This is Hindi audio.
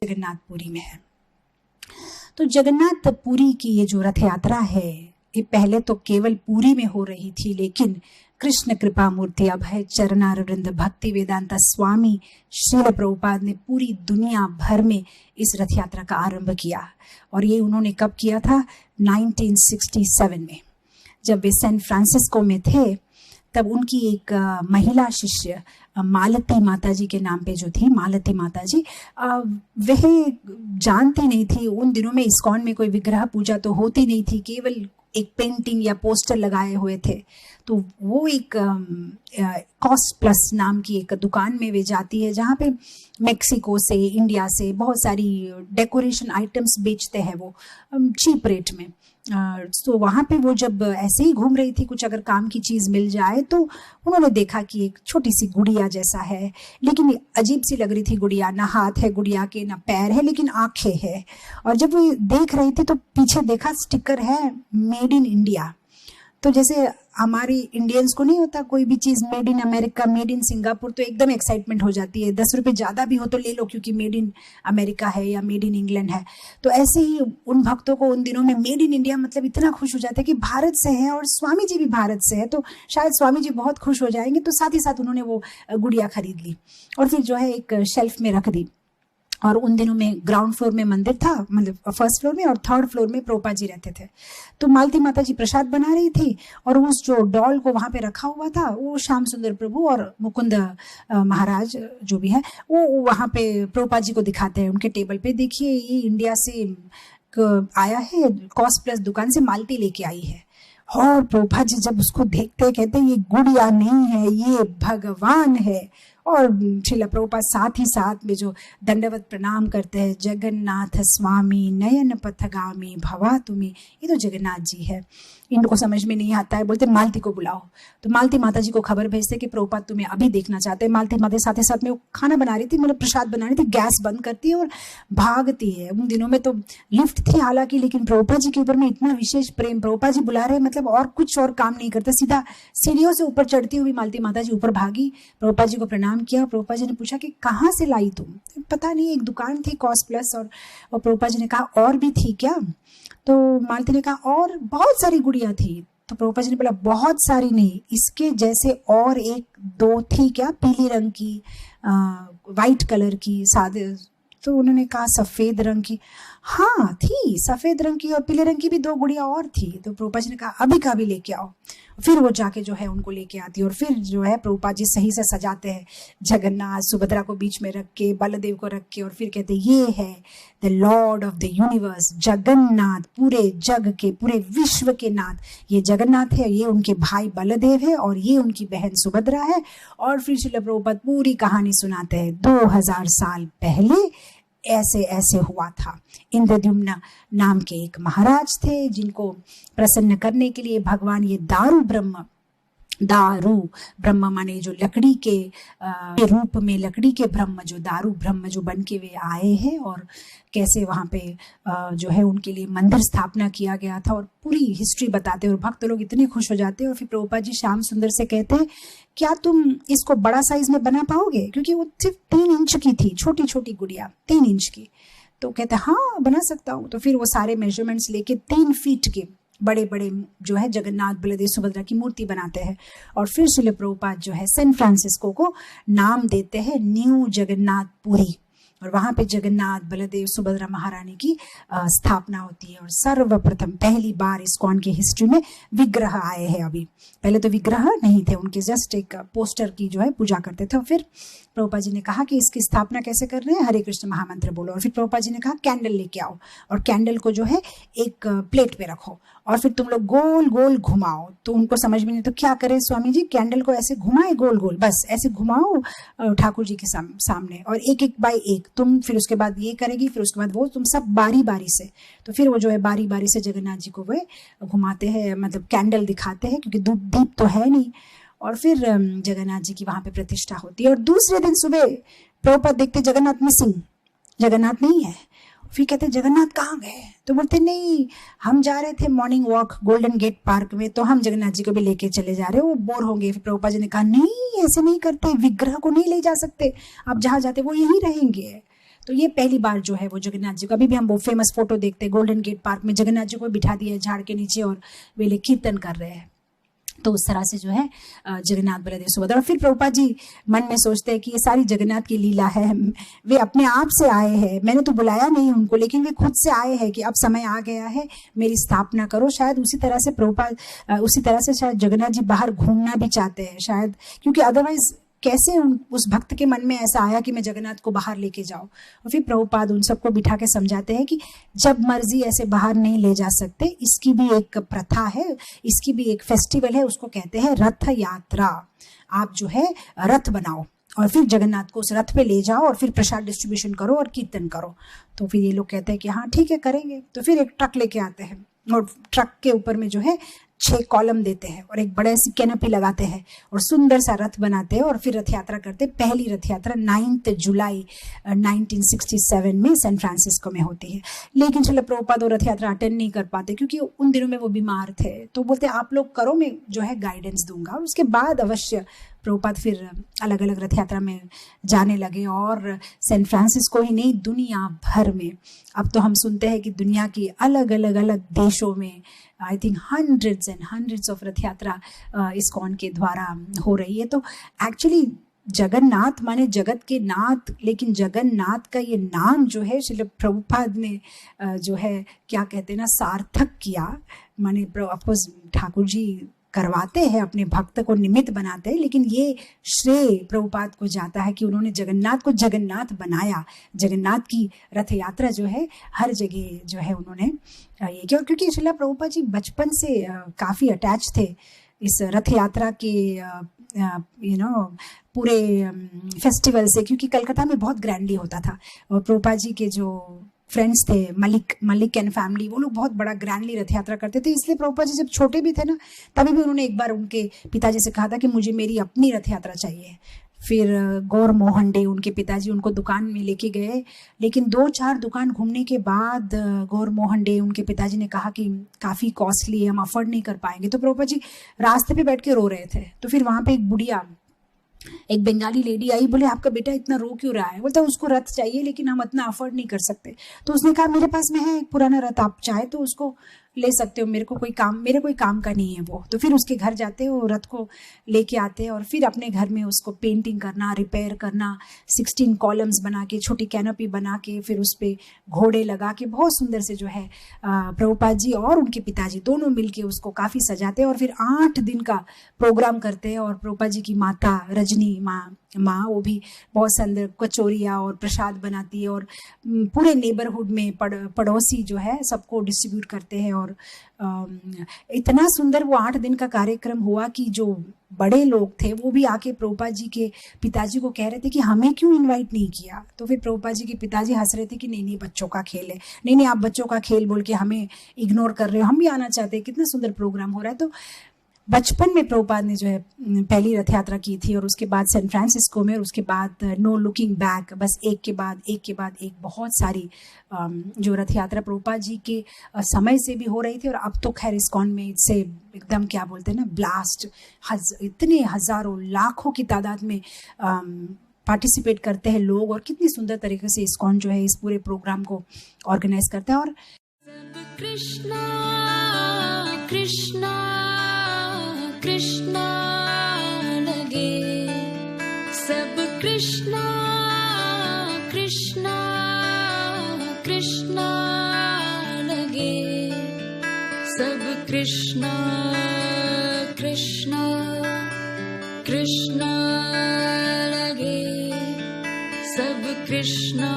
जगन्नाथपुरी में है। तो जगन्नाथपुरी की ये जो रथ यात्रा है, ये पहले तो केवल पुरी में हो रही थी, लेकिन कृष्ण कृपा मूर्ति अभय चरणारविंद भक्ति वेदांता स्वामी श्रील प्रभुपाद ने पूरी दुनिया भर में इस रथ यात्रा का आरंभ किया। और ये उन्होंने कब किया था? 1967 में, जब वे सैन फ्रांसिस्को में थे। तब उनकी एक महिला शिष्य मालती माता जी के नाम पे जो थी, मालती माता जी, वह जानती नहीं थी। उन दिनों में इस्कॉन में कोई विग्रह पूजा तो होती नहीं थी, केवल एक पेंटिंग या पोस्टर लगाए हुए थे। तो वो एक कॉस्ट प्लस नाम की एक दुकान में वे जाती है, जहाँ पे मेक्सिको से, इंडिया से बहुत सारी डेकोरेशन आइटम्स बेचते हैं वो चीप रेट में। तो वहाँ पे वो जब ऐसे ही घूम रही थी, कुछ अगर काम की चीज़ मिल जाए, तो उन्होंने देखा कि एक छोटी सी गुड़िया जैसा है, लेकिन अजीब सी लग रही थी गुड़िया। ना हाथ है गुड़िया के, ना पैर है, लेकिन आंखें है। और जब वो देख रही थी तो पीछे देखा स्टिकर है मेड इन इंडिया। तो जैसे हमारी इंडियंस को नहीं होता कोई भी चीज़ made in America, made in Singapore, तो एकदम एक्साइटमेंट हो जाती है। 10 रुपये ज़्यादा भी हो तो ले लो, क्योंकि मेड इन अमेरिका है या मेड इन इंग्लैंड है। तो ऐसे ही उन भक्तों को उन दिनों में मेड इन इंडिया मतलब इतना खुश हो जाता है कि भारत से है और स्वामी जी भी भारत से है, तो शायद स्वामी जी बहुत खुश हो जाएंगे। तो साथ ही साथ उन्होंने वो गुड़िया खरीद ली और फिर जो है एक शेल्फ में रख दी। और उन दिनों में ग्राउंड फ्लोर में मंदिर था, मतलब फर्स्ट फ्लोर में, और थर्ड फ्लोर में प्रभुपाद जी रहते थे। तो मालती माता जी प्रसाद बना रही थी और उस जो डॉल को वहाँ पे रखा हुआ था, वो श्याम सुंदर प्रभु और मुकुंद महाराज जो भी है, वो वहाँ पे प्रभुपाद जी को दिखाते हैं उनके टेबल पे। देखिए, ये इंडिया से आया है, कॉस्ट प्लस दुकान से मालती लेके आई है। और प्रभुपाद जी जब उसको देखते कहते ये गुड़िया नहीं है, ये भगवान है। और श्रील प्रभुपाद साथ ही साथ में जो दंडवत प्रणाम करते हैं, जगन्नाथ स्वामी नयन पथगामी भवा तुम्हें, ये तो जगन्नाथ जी है। इनको समझ में नहीं आता है, बोलते मालती को बुलाओ। तो मालती माता जी को खबर भेजते कि प्रभुपाद तुम्हें अभी देखना चाहते हैं। मालती माता साथ ही साथ में वो खाना बना रही थी, मतलब प्रसाद बना रही थी, गैस बंद करती है और भागती है। उन दिनों में तो लिफ्ट थी हालांकि, लेकिन प्रभुपाद जी के ऊपर में इतना विशेष प्रेम, प्रभुपाद जी बुला रहे, मतलब और कुछ और काम नहीं करता, सीधा सीढ़ियों से ऊपर चढ़ती हुई मालती माता जी ऊपर भागी, प्रभुपाद जी को प्रणाम किया। प्रभुपाद जी ने पूछा कि कहाँ से लाई तुम? पता नहीं, एक दुकान थी कॉस्ट प्लस। और प्रभुपाद जी ने कहा और भी थी क्या? तो मालती ने कहा और बहुत सारी गुड़िया थी। तो प्रभुपाद जी ने बोला बहुत सारी नहीं, इसके जैसे और एक दो थी क्या, पीली रंग की, वाइट कलर की, सादे। तो उन्होंने कहा सफ़ेद रंग की। हाँ थी, सफ़ेद रंग की और पीले रंग की भी 2 गुड़िया और थी। तो प्रभुपाद जी ने कहा अभी का भी लेके आओ। फिर वो जाके जो है उनको लेके आती है और फिर जो है प्रभुपाद जी सही से सजाते हैं, जगन्नाथ सुभद्रा को बीच में रख के, बलदेव को रख के, और फिर कहते ये है the Lord of the universe, Jagannath, पूरे जग के, पूरे विश्व के नाथ। ये जगन्नाथ है, ये उनके भाई बलदेव है और ये उनकी बहन सुभद्रा है। और फिर श्रील प्रभुपाद पूरी कहानी सुनाते हैं, 2000 साल पहले ऐसे ऐसे हुआ था। इंद्रद्युम्न नाम के एक महाराज थे, जिनको प्रसन्न करने के लिए भगवान ये दारू ब्रह्म माने जो लकड़ी के रूप में, लकड़ी के ब्रह्म, जो दारू ब्रह्म जो बन के वे आए हैं, और कैसे वहाँ पे जो है उनके लिए मंदिर स्थापना किया गया था, और पूरी हिस्ट्री बताते हैं। और भक्त लोग इतने खुश हो जाते हैं। और फिर प्रभुपाद जी श्याम सुंदर से कहते हैं क्या तुम इसको बड़ा साइज में बना पाओगे? क्योंकि वो सिर्फ 3 इंच की थी, छोटी छोटी गुड़िया 3 इंच की। तो कहते हैं हाँ बना सकता हूँ। तो फिर वो सारे मेजरमेंट्स लेके 3 फीट के बड़े बड़े जो है जगन्नाथ बलदेव सुभद्रा की मूर्ति बनाते हैं। और फिर श्रील प्रभुपाद जो है सैन फ्रांसिस्को को नाम देते हैं न्यू जगन्नाथपुरी, और वहाँ पे जगन्नाथ बलदेव सुभद्रा महारानी की स्थापना होती है। और सर्वप्रथम पहली बार इस्कॉन की हिस्ट्री में विग्रह आए हैं। अभी पहले तो विग्रह नहीं थे, उनके जस्ट एक पोस्टर की जो है पूजा करते थे। और फिर प्रभुपाद जी ने कहा कि इसकी स्थापना कैसे कर रहे हैं, हरे कृष्ण महामंत्र बोलो। और फिर प्रभुपाद जी ने कहा कैंडल लेके आओ और कैंडल को जो है एक प्लेट पे रखो और फिर तुम लोग गोल गोल घुमाओ। तो उनको समझ में नहीं तो क्या करें स्वामी जी, कैंडल को ऐसे घुमाए गोल गोल, बस ऐसे घुमाओ ठाकुर जी के सामने, और एक एक बाई एक तुम, फिर उसके बाद ये करेगी, फिर उसके बाद वो, तुम सब बारी बारी से। तो फिर वो जो है बारी बारी से जगन्नाथ जी को वे घुमाते हैं, मतलब कैंडल दिखाते हैं, क्योंकि दीप तो है नहीं। और फिर जगन्नाथ जी की वहाँ पे प्रतिष्ठा होती है। और दूसरे दिन सुबह प्रभुपाद देखते जगन्नाथ मिसिंग, जगन्नाथ नहीं है। फिर कहते जगन्नाथ कहाँ गए? तो बोलते नहीं, हम जा रहे थे morning walk Golden Gate Park में, तो हम जगन्नाथ जी को भी लेके चले जा रहे हो, वो बोर होंगे। फिर प्रभुपाद जी ने कहा नहीं ऐसे नहीं करते, विग्रह को नहीं ले जा सकते, आप जहाँ जाते वो यहीं रहेंगे। तो ये पहली बार जो है वो जगन्नाथ जी को, अभी भी हम वो फेमस फोटो देखते हैं गोल्डन गेट पार्क में, जगन्नाथ जी को बिठा दिया है झाड़ के नीचे और वे लोग कीर्तन कर रहे हैं। तो उस तरह से जो है जगन्नाथ बलदेव सुभद्रा। और फिर प्रभुपाद जी मन में सोचते हैं कि ये सारी जगन्नाथ की लीला है, वे अपने आप से आए हैं, मैंने तो बुलाया नहीं उनको, लेकिन वे खुद से आए हैं कि अब समय आ गया है, मेरी स्थापना करो। शायद उसी तरह से प्रभुपाद, उसी तरह से शायद जगन्नाथ जी बाहर घूमना भी चाहते हैं शायद, क्योंकि अदरवाइज कैसे उस भक्त के मन में ऐसा आया कि मैं जगन्नाथ को बाहर लेके जाऊं। और फिर प्रभुपाद उन सबको बिठा के समझाते हैं कि जब मर्जी ऐसे बाहर नहीं ले जा सकते, इसकी भी एक प्रथा है, इसकी भी एक फेस्टिवल है, उसको कहते हैं रथ यात्रा। आप जो है रथ बनाओ और फिर जगन्नाथ को उस रथ पे ले जाओ और फिर प्रसाद डिस्ट्रीब्यूशन करो और कीर्तन करो। तो फिर ये लोग कहते हैं कि हाँ ठीक है करेंगे। तो फिर एक ट्रक लेके आते हैं और ट्रक के ऊपर में जो है 6 कॉलम देते हैं और एक बड़े सी कैनपी लगाते हैं और सुंदर सा रथ बनाते हैं और फिर रथ यात्रा करते हैं। पहली रथ यात्रा 9 जुलाई 1967 में सैन फ्रांसिस्को में होती है। लेकिन श्रील प्रभुपाद वो रथ यात्रा अटेंड नहीं कर पाते क्योंकि उन दिनों में वो बीमार थे। तो बोलते आप लोग करो, मैं जो है गाइडेंस दूंगा। और उसके बाद अवश्य प्रभुपाद फिर अलग अलग रथ यात्रा में जाने लगे और सैन फ्रांसिस्को ही नहीं दुनिया भर में, अब तो हम सुनते हैं कि दुनिया की अलग अलग देशों में I think hundreds and hundreds of रथ यात्रा इस्कॉन के द्वारा हो रही है। तो एक्चुअली जगन्नाथ माने जगत के नाथ, लेकिन जगन्नाथ का ये नाम जो है श्रील प्रभुपाद ने जो है क्या कहते हैं ना सार्थक किया। माने ऑफकोर्स ठाकुर जी करवाते हैं, अपने भक्त को निमित्त बनाते हैं, लेकिन ये श्रेय प्रभुपाद को जाता है कि उन्होंने जगन्नाथ को जगन्नाथ बनाया। जगन्नाथ की रथ यात्रा जो है हर जगह जो है उन्होंने ये किया। क्योंकि श्रीला प्रभुपाद जी बचपन से काफ़ी अटैच थे इस रथ यात्रा के पूरे फेस्टिवल से, क्योंकि कलकत्ता में बहुत ग्रैंडली होता था। और प्रभुपाद जी के जो फ्रेंड्स थे मलिक एंड फैमिली, वो लोग बहुत बड़ा ग्रैंडली रथ यात्रा करते थे। इसलिए प्रभुपाद जी जब छोटे भी थे ना, तभी भी उन्होंने एक बार उनके पिताजी से कहा था कि मुझे मेरी अपनी रथ यात्रा चाहिए। फिर गौर मोहन डे उनके पिताजी उनको दुकान में लेके गए, लेकिन 2-4 दुकान घूमने के बाद गौर मोहन डे उनके पिताजी ने कहा कि काफ़ी कॉस्टली है, हम अफोर्ड नहीं कर पाएंगे। तो प्रभुपाद जी रास्ते पे बैठ के रो रहे थे। तो फिर वहाँ पे एक बुढ़िया, एक बंगाली लेडी आई, बोले आपका बेटा इतना रो क्यों रहा है? बोलता उसको रथ चाहिए लेकिन हम इतना अफोर्ड नहीं कर सकते। तो उसने कहा मेरे पास में है एक पुराना रथ, आप चाहे तो उसको ले सकते हो, मेरे कोई काम का नहीं है वो। तो फिर उसके घर जाते हो, रथ को लेके आते हैं और फिर अपने घर में उसको पेंटिंग करना, रिपेयर करना, 16 कॉलम्स बना के, छोटी कैनोपी बना के, फिर उस पर घोड़े लगा के बहुत सुंदर से जो है प्रभुपाद जी और उनके पिताजी दोनों मिलके उसको काफ़ी सजाते हैं और फिर 8 दिन का प्रोग्राम करते हैं। और प्रभुपाद जी की माता रजनी माँ वो भी बहुत सुंदर कचौरियाँ और प्रसाद बनाती है और पूरे नेबरहुड में पड़ोसी जो है सबको डिस्ट्रीब्यूट करते हैं। और इतना सुंदर वो 8 दिन का कार्यक्रम हुआ कि जो बड़े लोग थे वो भी आके प्रभुपाद जी के पिताजी को कह रहे थे कि हमें क्यों इनवाइट नहीं किया। तो फिर प्रभुपाद जी के पिताजी हंस रहे थे कि नहीं बच्चों का खेल है, नहीं आप बच्चों का खेल बोल के हमें इग्नोर कर रहे हो, हम भी आना चाहते हैं, कितना सुंदर प्रोग्राम हो रहा है। तो बचपन में प्रभुपाद ने जो है पहली रथ यात्रा की थी और उसके बाद सैन फ्रांसिस्को में, और उसके बाद नो लुकिंग बैक, बस एक के बाद एक बहुत सारी जो रथ यात्रा प्रभुपाद जी के समय से भी हो रही थी। और अब तो खैर इस्कॉन में इससे एकदम क्या बोलते हैं ना ब्लास्ट, इतने हजारों लाखों की तादाद में पार्टिसिपेट करते हैं लोग और कितनी सुंदर तरीके से इस्कॉन जो है इस पूरे प्रोग्राम को ऑर्गेनाइज करता है। और कृष्णा कृष्णा कृष्णा लगे, सब कृष्णा कृष्णा कृष्णा लगे, सब कृष्णा कृष्णा कृष्णा लगे, सब कृष्णा